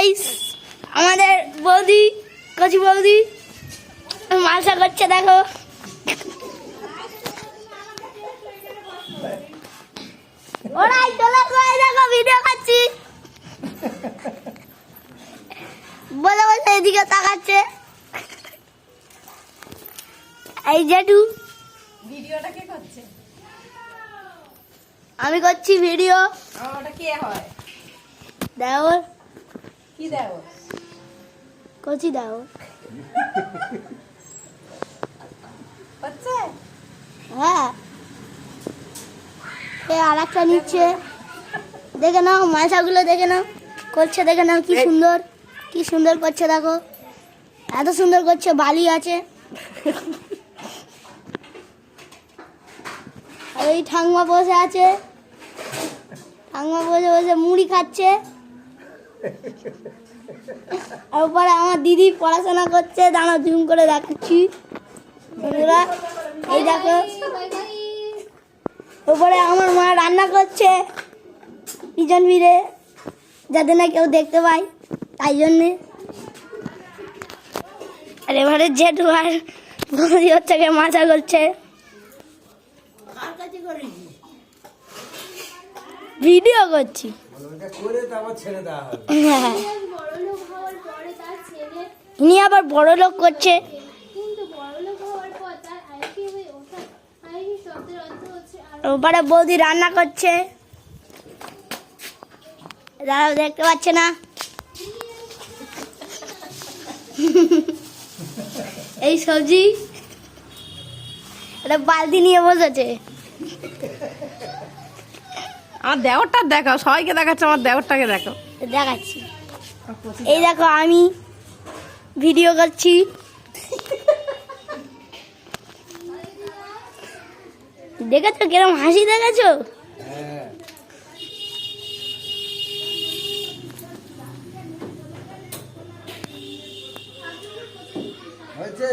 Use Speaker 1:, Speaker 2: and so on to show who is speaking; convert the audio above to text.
Speaker 1: Guys, আমাদের বৌদি, কচি বৌদি মালসা করছে, দেখো। ওরাই চলে গেছে, দেখো ভিডিও করছি। বলে বসে এদিকে তাকাচ্ছে। এই জেঠু
Speaker 2: ভিডিওটা কে করছে?
Speaker 1: আমি করছি ভিডিও।
Speaker 2: ওটা কে হয়?
Speaker 1: দেখো
Speaker 2: কি দাও?
Speaker 1: কচি দাও।
Speaker 2: হচ্ছে?
Speaker 1: হ্যাঁ, এ আর একটা নিচ্ছে, দেখে নাও মালসাগুলো, দেখে নাও করছে, দেখে নাও কি সুন্দর, কি সুন্দর করছে, দেখো এত সুন্দর করছে, বালি আছে। আর এই ঠাংমা বসে আছে, ঠাংমা বসে বসে মুড়ি খাচ্ছে। আর উপরে আমার দিদি পড়াশোনা করছে, দাঁড়া জুম করে দেখাচ্ছি বন্ধুরা, এই দেখো। উপরে আমার মা রান্না করছে পিছন ফিরে, যাতে না কেউ দেখতে পায়, তাই জন্যে। আর এবারে জেঠু আর বৌদি হচ্ছে মাছা করছে। ভিডিও করছি। হ্যাঁ, ইনি আবার বড় লোক করছে। ওপারে বৌদি রান্না করছে, দাঁড়াও দেখতে পাচ্ছে না। এই সবজি এটা বালতি নিয়ে বসেছে।
Speaker 2: আমার দেওরটা দেখাও, সবাইকে দেখাচ্ছে, আমার দেওরটাকে দেখো।
Speaker 1: দেখাচ্ছি, এই দেখো আমি ভিডিও করছি। দেখেছো কিরম হাসি, দেখেছো?
Speaker 3: হয়েছে।